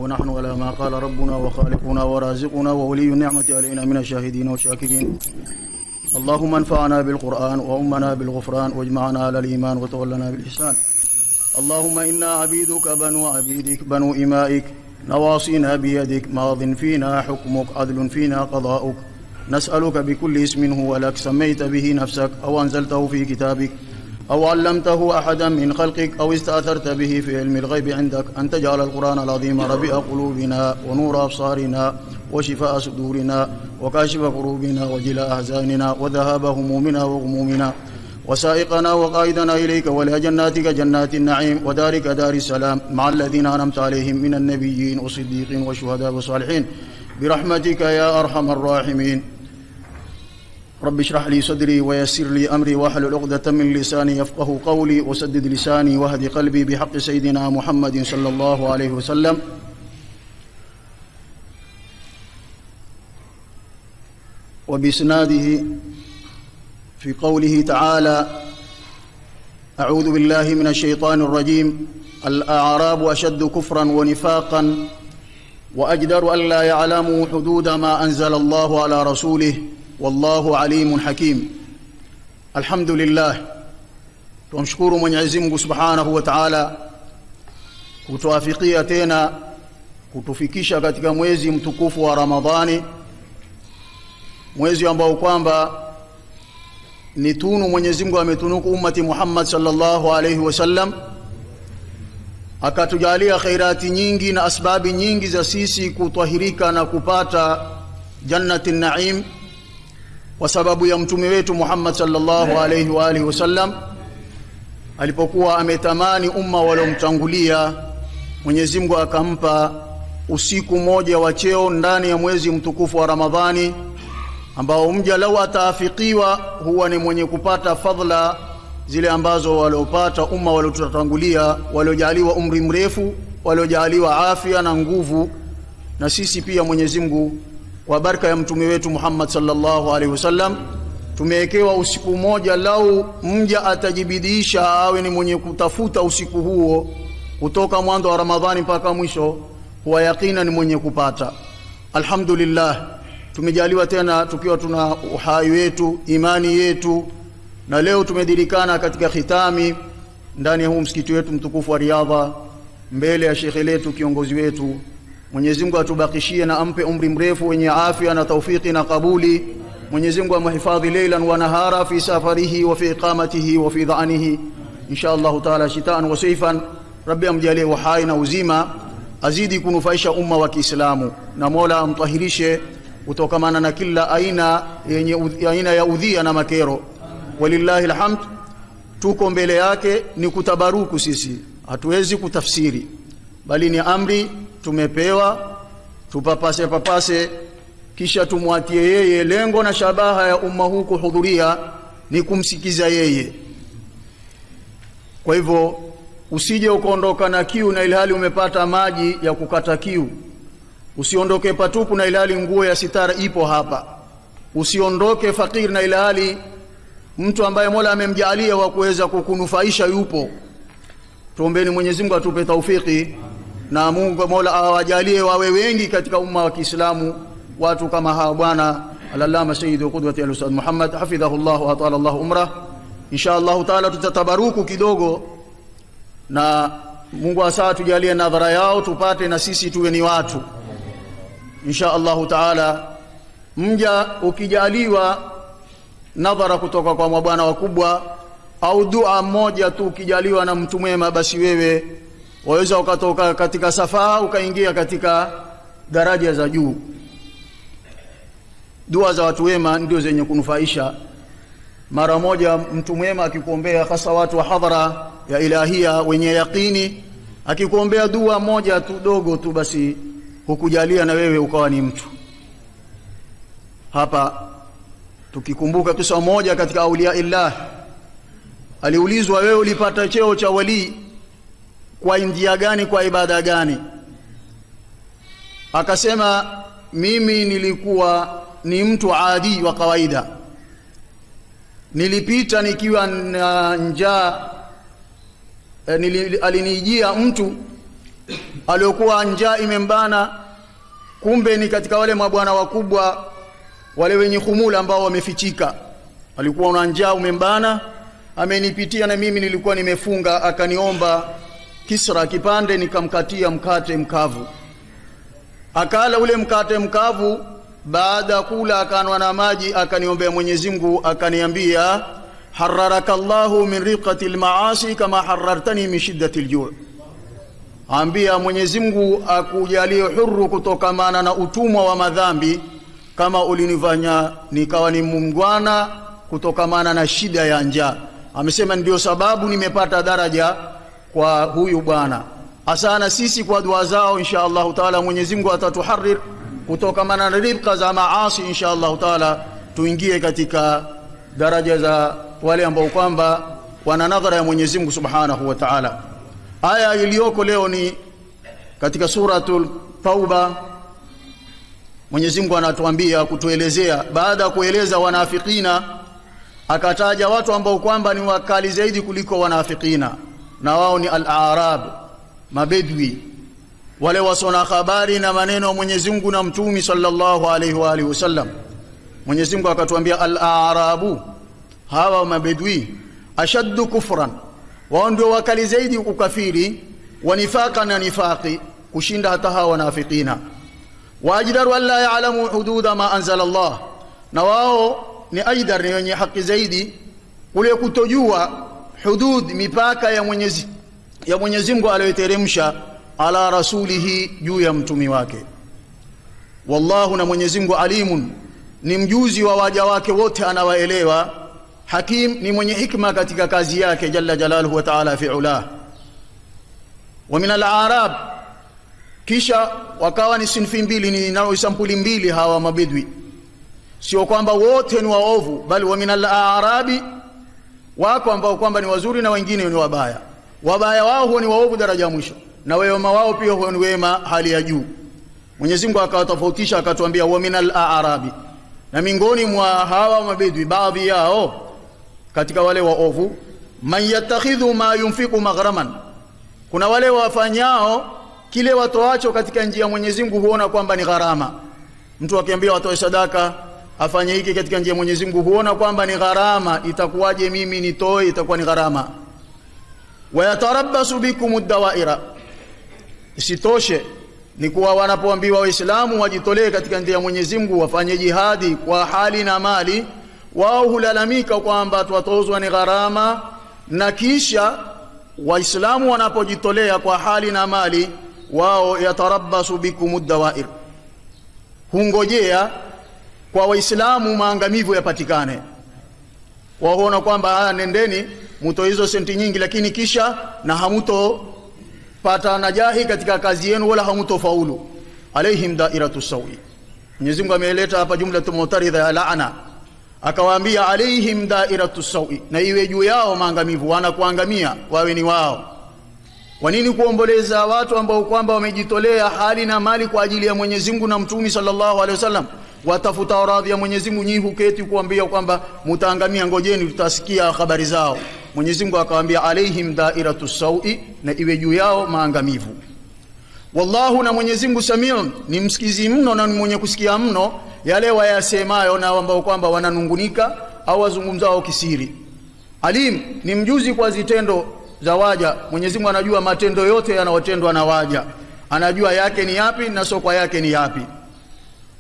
ونحن على ما قال ربنا وخالقنا ورازقنا وولي النعمة علينا من الشاهدين والشاكرين. اللهم انفعنا بالقرآن وأمنا بالغفران واجمعنا على الإيمان وتولنا بالإحسان. اللهم إنا عبيدك بنو عبيدك بنو إمائك نواصينا بيدك ماض فينا حكمك عدل فينا قضاؤك. نسألك بكل اسم هو لك سميت به نفسك أو أنزلته في كتابك أو علمته أحدا من خلقك أو استأثرت به في علم الغيب عندك أن تجعل القرآن العظيم ربيع قلوبنا ونور أبصارنا وشفاء صدورنا وكاشف كروبنا وجلاء أحزاننا وذهاب همومنا وغمومنا وسائقنا وقائدنا إليك وإلى جناتك جنات النعيم ودارك دار السلام مع الذين أنعمت عليهم من النبيين والصديقين والشهداء والصالحين برحمتك يا أرحم الراحمين. رب اشرح لي صدري ويسر لي أمري واحلل عقدة من لساني يفقه قولي وسدد لساني واهد قلبي بحق سيدنا محمد صلى الله عليه وسلم. وبإسناده في قوله تعالى: أعوذ بالله من الشيطان الرجيم: الأعراب أشد كفرا ونفاقا وأجدر أن لا يعلموا حدود ما أنزل الله على رسوله والله عليم حكيم. الحمد لله. tumshukuru Mwenyezi Mungu Subhanahu wa Ta'ala kutuafikia tena kutufikisha katika mwezi mtukufu wa Ramadhani, mwezi ambao kwamba ni tunu Mwenyezi Mungu ametunuku ummati Muhammad sallallahu alayhi wasallam, akatujalia khairati nyingi na asbabi nyingi za sisi kutahirika na kupata jannati naim kwa sababu ya mtume wetu Muhammad sallallahu alayhi wa alihi wasallam alipokuwa ametamani umma waliomtangulia. Mwenyezi Mungu akampa usiku moja wa cheo ndani ya mwezi mtukufu wa Ramadhani, ambao mja lau ataafikiwa huwa ni mwenye kupata fadhila zile ambazo waliopata umma waliotutangulia, waliojaliwa umri mrefu, waliojaliwa afya na nguvu. Na sisi pia Mwenyezi Mungu kwa baraka ya mtume wetu Muhammad sallallahu alaihi wasallam tumewekewa usiku moja, lau mja atajibidisha awe ni mwenye kutafuta usiku huo kutoka mwanzo wa Ramadhani mpaka mwisho, huwa yakina ni mwenye kupata. Alhamdulillah, tumejaliwa tena tukiwa tuna uhai wetu, imani yetu, na leo tumedirikana katika khitami ndani ya huu msikiti wetu mtukufu wa Riyadha mbele ya shekhe letu, kiongozi wetu. Mwenyezi Mungu atubakishie na ampe umri mrefu wenye afya na taufiki na kabuli. Mwenyezi Mungu amhifadhi laylan wa nahara fi safarihi wa fi iqamatihi wa fi dha'nihi inshallah taala shitaan wa sayfan. Rabbi amjalie uhai na uzima, azidi kunufaisha umma wa Kiislamu, na Mola amtahirishe kutokamana na kila aina ya udhia na makero. Walillahi alhamd. Tuko mbele yake ni kutabaruku, sisi hatuwezi kutafsiri, bali ni amri tumepewa, tupapase kisha tumwatie yeye. Lengo na shabaha ya umma huu kuhudhuria ni kumsikiza yeye. Kwa hivyo usije ukaondoka na kiu na ilhali umepata maji ya kukata kiu. Usiondoke patupu na ilhali nguo ya sitara ipo hapa. Usiondoke fakir na ilhali mtu ambaye Mola amemjalia wa kuweza kukunufaisha yupo. Tuombeeni Mwenyezi Mungu atupe taufiki, na Mungu Mola awajalie wawe wengi katika umma wa Kiislamu watu kama hawa bwana al-allama sayyidu qudwati al-ustadh Muhammad hafidhahullah wa ta'ala Allah umrah. Inshallah taala tutatabaruku kidogo, na Mungu asaa tujalie nadhara yao tupate na sisi tuwe ni watu inshallah taala. Mja ukijaliwa nadhara kutoka kwa mabwana wakubwa au dua moja tu ukijaliwa na mtu mwema, basi wewe waweza ukatoka katika safaa ukaingia katika daraja za juu. Dua za watu wema ndio zenye kunufaisha. Mara moja mtu mwema akikuombea, hasa watu wa hadhara ya ilahia wenye yaqini, akikuombea dua moja tu dogo tu, basi hukujalia na wewe ukawa ni mtu. Hapa tukikumbuka kisa moja katika aulia illah, aliulizwa, wewe ulipata cheo cha wali kwa njia gani, kwa ibada gani? Akasema, mimi nilikuwa ni mtu adi wa kawaida, nilipita nikiwa na njaa, alinijia mtu aliokuwa njaa imembana, kumbe ni katika wale mabwana wakubwa wale wenye khumula ambao wamefichika. Alikuwa una njaa umembana, amenipitia na mimi nilikuwa nimefunga, akaniomba Kisra kipande, nikamkatia mkate mkavu. Akala ule mkate mkavu, baada kula akanwa na maji, akaniombea Mwenyezi Mungu, akaniambia harrarakallahu min riqatil maasi kama harartani min shiddatil ju'. Ambia Mwenyezi Mungu akujalie huru kutokamana na utumwa wa madhambi kama ulinifanya nikawa ni mungwana kutokamana na shida ya njaa. Amesema ndio sababu nimepata daraja kwa huyu bwana. Asana sisi kwa dua zao insha Allah taala Mwenyezi Mungu atatuharir kutokamana na ribqa za maasi insha Allah taala, tuingie katika daraja za wale ambao kwamba wana nadhara ya Mwenyezi Mungu subhanahu wa ta'ala. Aya iliyoko leo ni katika suratul Tauba. Mwenyezi Mungu anatuambia kutuelezea, baada ya kueleza wanafikina akataja watu ambao kwamba ni wakali zaidi kuliko wanafikina, na wao ni al-Arab, mabedwi, wale wasona habari na maneno Mwenyezi Mungu na Mtume sallallahu alaihi wa alihi wasallam. Mwenyezi Mungu akatuambia al-Arabu, hawa mabedwi ashaddu kufran, wao ndio wakali zaidi ukafiri, wa nifaqan na nifaqi, kushinda hata hawa wanafikina. Wajdaru an la ya'lamu hududa ma anzala Allah, na wao ni aidar, ni wenye haki zaidi kule kutojua hudud, mipaka ya Mwenyezi Mungu aliyoteremsha ala rasulihi, juu ya mtumi wake. Wallahu, na Mwenyezi Mungu alimun, ni mjuzi wa waja wake wote, anawaelewa. Hakim, ni mwenye hikma katika kazi yake jalla jalaluhu wa ta'ala fi ulah. Wa min al-Arab, kisha wakawa ni sinfi mbili, ni nao sampuli mbili hawa mabedwi, sio kwamba wote ni waovu, bali wa min al-Arabi, wako ambao kwamba ni wazuri na wengine ni wabaya. Wabaya wao huwa ni waovu daraja ya mwisho, na wema wao pia huwa ni wema hali ya juu. Mwenyezi Mungu akawatofautisha akatuambia wa min al-Arabi, na miongoni mwa hawa mabedwi baadhi yao katika wale waovu, man yattakhidhu ma yunfiqu maghraman, kuna wale wafanyao kile watoacho katika njia ya Mwenyezi Mungu huona kwamba ni gharama. Mtu akiambia watoe sadaka, afanye hiki katika njia ya Mwenyezi Mungu, huona kwamba ni gharama, itakuwaje mimi nitoe, itakuwa ni gharama. Wa yatarabbasu bikum ad-dawaira, isitoshe ni kuwa wanapoambiwa Waislamu wajitolee katika njia ya Mwenyezi Mungu, wafanye jihadi kwa hali na mali, wao hulalamika kwamba tuwatozwa ni gharama. Na kisha Waislamu wanapojitolea kwa hali na mali, wao yatarabbasu bikum ad-dawair, hungojea kwa Waislamu maangamivu yapatikane. Waona kwamba nendeni mtoe hizo senti nyingi, lakini kisha na hamuto pata najahi katika kazi yenu wala hamutofaulu. Alaihim dairatu sawi, Mwenyezi Mungu ameleta hapa jumla tumutaridha ya laana, akawaambia alaihim dairatu sawi, na iwe juu yao maangamivu, wanakuangamia wawe ni wao. Kwa nini kuomboleza watu ambao kwamba wamejitolea hali na mali kwa ajili ya Mwenyezi Mungu na Mtume sallallahu alaihi wasallam, watafuta radhi ya Mwenyezi Mungu, nyinyi huketi kuambia kwamba mtaangamia, ngojeni tutasikia habari zao. Mwenyezi Mungu akawaambia alaihim dairatu sawi, na iwe juu yao maangamivu. Wallahu, na Mwenyezi Mungu samiun, ni msikizi mno na mwenye kusikia mno yale wayasemayo na ambao kwamba wananungunika au wazungumzao kisiri. Alim, ni mjuzi kwa zitendo za waja. Mwenyezi Mungu anajua matendo yote yanayotendwa na waja, anajua yake ni yapi na sokwa yake ni yapi.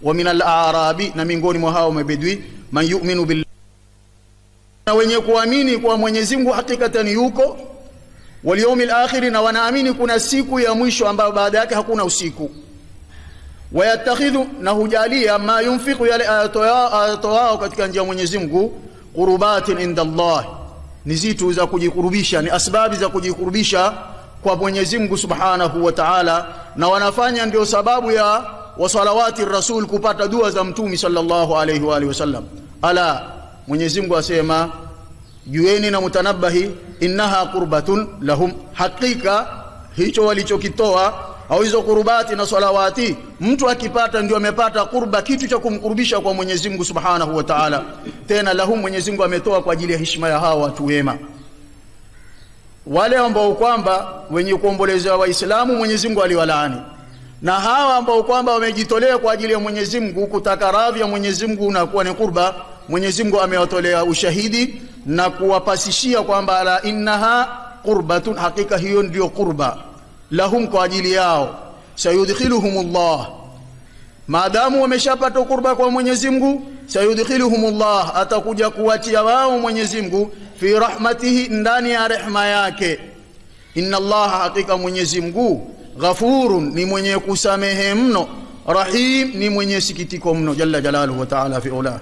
Wa min al-Arabi, na miongoni mwa hao mabedwi, man yu'minu billahi, na wenye kuamini kwa Mwenyezi Mungu hakikatan yuko, wal yawmil akhir, na wanaamini kuna siku ya mwisho ambayo baada yake hakuna usiku. Wayatakhidhu, na hujalia ma yunfiqu, yale atoao katika njia ya Mwenyezi Mungu, qurbatin inda Allah, ni zitu za kujikurubisha, ni asbabi za kujikurubisha kwa Mwenyezi Mungu subhanahu wa ta'ala, na wanafanya ndio sababu ya wasalawati rasul kupata dua za Mtume sallallahu alayhi wa alihi wasallam. Ala, Mwenyezi Mungu asema jueni na mutanabahi, innaha qurbatun lahum, hakika hicho walichokitoa au hizo qurbati na salawati, mtu akipata ndio amepata qurba, kitu cha kumkurubisha kwa Mwenyezi Mungu subhanahu wa ta'ala. Tena lahum, Mwenyezi Mungu ametoa kwa ajili ya heshima ya hao watu wema. wale ambao kwamba wenye kuomboleza waislamu Mwenyezi Mungu aliwalaani, na hawa ambao kwamba wamejitolea kwa ajili ya Mwenyezi Mungu kutaka radhi ya Mwenyezi Mungu na kuwa ni qurba, Mwenyezi Mungu amewatolea ushahidi na kuwapasishia kwamba la innaha qurbatun, hakika hiyo ndio qurba lahum, kwa ajili yao. Sayudkhiluhumullah, maadamu wameshapata qurba kwa Mwenyezi Mungu, sayudkhiluhumullah, atakuja kuwatia wao Mwenyezi Mungu fi rahmatihi, ndani ya rehema yake. Inna Allah, hakika Mwenyezi Mungu, ghafurun, ni mwenye kusamehe mno, rahim, ni mwenye sikitiko mno, jalla jalaluhu wa ta'ala fi ula.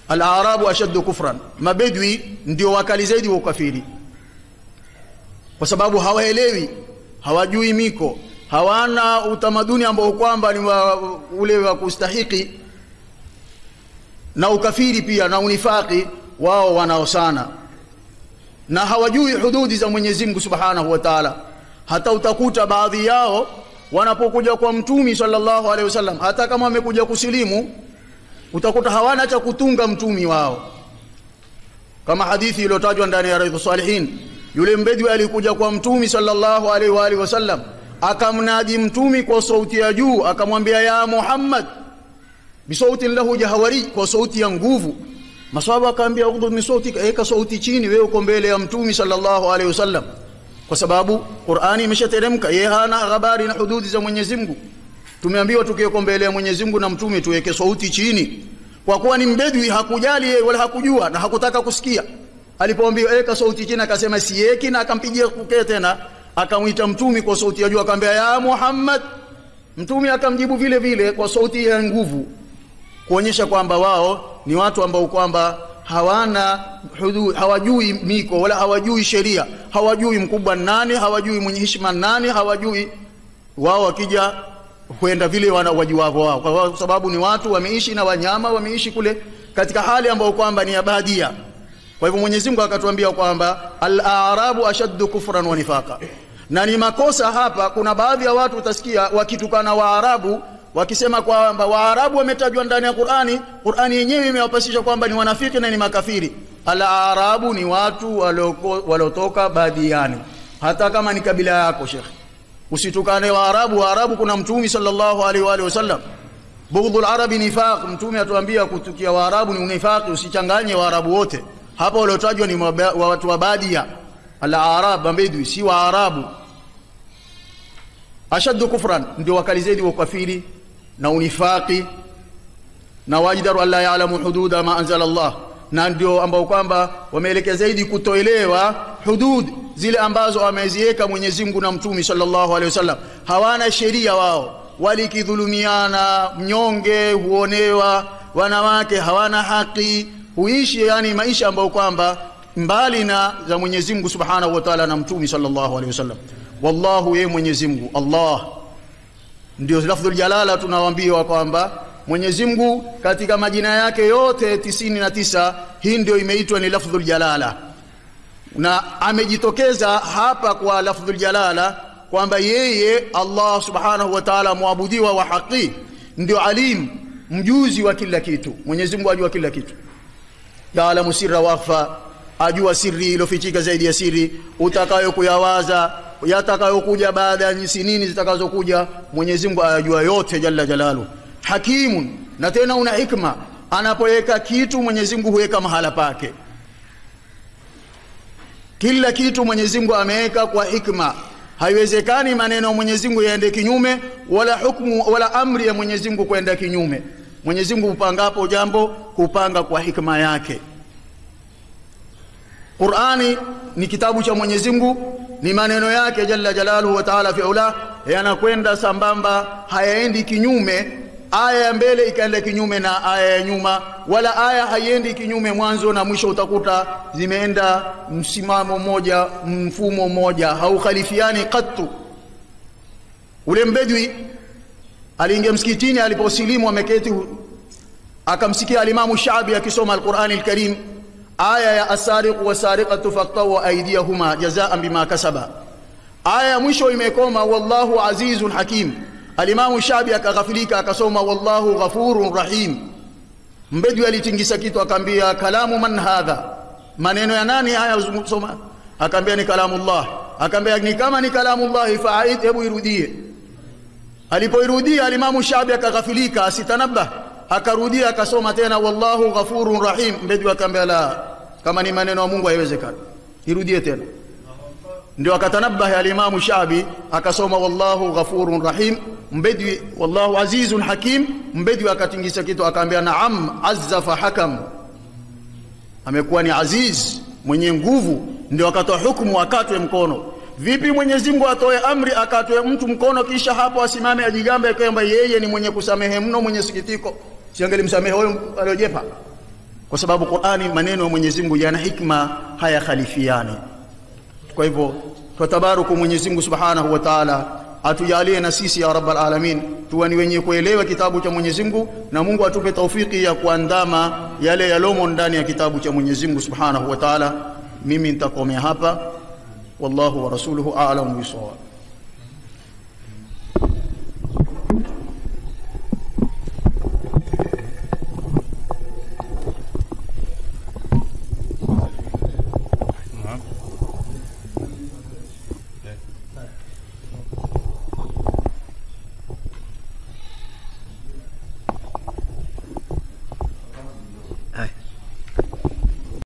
Al-Arabu ashaddu kufran, mabedwi ndio wakali zaidi wa ukafiri, kwa sababu hawaelewi, hawajui miko, hawana utamaduni ambao kwamba ni ule wa kustahiki, na ukafiri pia na unifaki wao wanao sana, na hawajui hududi za Mwenyezi Mungu Subhanahu wa Ta'ala. Hata utakuta baadhi yao wanapokuja kwa Mtume sallallahu alaihi wasallam, hata kama wamekuja kusilimu, utakuta hawana cha kutunga mtumi wao, kama hadithi iliyotajwa ndani ya Riyadhus Salihin. Yule mbedwi alikuja kwa Mtume sallallahu alaihi wasallam, akamnadi Mtume kwa sauti ya juu, akamwambia ya Muhammad, bisauti lahu jahwari, kwa sauti ya nguvu. Maswahaba akaambia udhu min sautika, eka sauti chini, wewe uko mbele ya Mtume sallallahu alaihi wasallam, kwa sababu Qur'ani imeshateremka, yeye hana habari na hududi za Mwenyezi Mungu. Tumeambiwa tukiwa mbele ya Mwenyezi Mungu na Mtume tuweke sauti chini. Kwa kuwa ni mbedwi, hakujali yeye wala hakujua na hakutaka kusikia, alipoambiwa eka sauti chini akasema sieki, na akampigia kuke tena, akamwita Mtume kwa sauti ya juu, akamwambia ya Muhammad. Mtume akamjibu vile vile kwa sauti ya nguvu, kuonyesha kwamba wao ni watu ambao kwamba hawana hudud, hawajui miko wala hawajui sheria, hawajui mkubwa nani, hawajui mwenye heshima nani, hawajui. Wao wakija huenda vile wanawajuavo wao, kwa sababu ni watu wameishi na wanyama, wameishi kule katika hali ambayo kwamba ni abadia. Kwa hivyo Mwenyezi Mungu akatuambia kwamba al-a'rabu ashaddu kufran wa nifaqa, na ni makosa hapa. Kuna baadhi ya watu utasikia wakitukana Waarabu, wakisema kwamba Waarabu wametajwa ndani ya Qur'ani. Qur'ani yenyewe imewapasisha kwamba ni wanafiki na ni makafiri. Al-Arabu ni watu waliotoka badiani, hata kama ni kabila yako Sheikh. Usitukane Waarabu. Waarabu kuna Mtume sallallahu alaihi wasallam, bughdul arabi nifaq. Mtume atuambia kutukia Waarabu ni unifaqi, usichanganye Waarabu wote. Hapa waliotajwa ni watu wa badia, al-Arab ambedwi, si Waarabu. Ashaddu kufran, ndio wakali zaidi wa ukafiri na unifaqi, na wajdaru alla ya'lamu hududa ma anzala Allah, na ndio ambao kwamba wameelekea zaidi kutoelewa hudud zile ambazo ameziweka Mwenyezi Mungu na Mtume sallallahu alaihi wasallam. Hawana sheria wao, walikidhulumiana, mnyonge huonewa, wanawake hawana haki, huishi yani maisha ambayo kwamba mbali na za Mwenyezi Mungu Subhanahu wa Ta'ala na Mtume sallallahu alaihi wasallam. Wallahu, yeye Mwenyezi Mungu Allah ndio lafdhul jalala. Tunawaambia kwamba Mwenyezi Mungu katika majina yake yote 99 hii ndio imeitwa ni lafdhul jalala, na amejitokeza hapa kwa lafdhul jalala kwamba yeye Allah Subhanahu wa Ta'ala muabudiwa wa haki, ndio alim, mjuzi wa kila kitu. Mwenyezi Mungu ajua kila kitu, ya'lamu sirra wa akhfa, ajua siri iliyofichika zaidi ya siri, utakayokuyawaza, yatakayokuja baada ya sinini zitakazokuja, Mwenyezi Mungu ajua yote jalla jalalu. Hakimun, na tena una hikma, anapoweka kitu Mwenyezi Mungu huweka mahala pake. Kila kitu Mwenyezi Mungu ameweka kwa hikma. Haiwezekani maneno ya Mwenyezi Mungu yaende kinyume, wala hukumu wala amri ya Mwenyezi Mungu kwenda kinyume. Mwenyezi Mungu upangapo jambo kupanga kwa hikma yake. Qur'ani ni kitabu cha Mwenyezi Mungu, ni maneno yake jalla jalaluhu wa ta'ala fi ula, yanakwenda sambamba, hayaendi kinyume. Aya ya mbele ikaenda kinyume na aya ya nyuma, wala aya haiendi kinyume mwanzo na mwisho. Utakuta zimeenda msimamo mmoja, mfumo mmoja, haukhalifiani qattu. Ule mbedwi aliingia msikitini, aliposilimu ameketi, akamsikia alimamu Shaabi akisoma al-Qur'ani al-Karim, aya ya as-sariqu was-sariqatu faqtaw aydiyahuma jazaa'an bima kasaba. Aya ya mwisho imekoma wallahu azizun hakim. Alimamu Shaabi akaghafilika akasoma wallahu ghafurur rahim. Mbedwi alitingisa kitu akamwambia kalamu man hadha, maneno ya nani haya usoma? Akaambia ni kalamullah. Akaambia ni kama ni kalamullah fa'id, hebu irudie. Alipoirudia Imam Shabi akaghafilika, asitanabah, akarudia akasoma tena wallahu ghafurun rahim. Mbedwi akaambia la, kama ni maneno ya Mungu haiwezekani, irudie tena. Ndio akatanabah Imam Shabi akasoma wallahu ghafurun rahim. Mbedwi wallahu azizun hakim. Mbedwi akatingisa kitu akaambia naam azza fa hakam, amekuwa ni aziz mwenye nguvu, ndio akatoa hukumu akatwe mkono. Vipi Mwenyezi Mungu atoe amri akatwe mtu mkono kisha hapo asimame ajigambe kwamba yeye ni mwenye kusamehe mno, mwenye sikitiko? Siangali msamehe huyo aliyojepa? Kwa sababu Qur'ani maneno ya Mwenyezi Mungu yana hikma, haya khalifiani. Kwa hivyo tutabaruku Mwenyezi Mungu Subhanahu wa Ta'ala atujalie na sisi ya Rabbal Alamin tuwe ni wenye kuelewa kitabu cha Mwenyezi Mungu, na Mungu atupe taufiki ya kuandama yale yalomo ndani ya kitabu cha Mwenyezi Mungu Subhanahu wa Ta'ala. Mimi nitakomea hapa, wallahu wa rasuluhu a'lamu bisawab.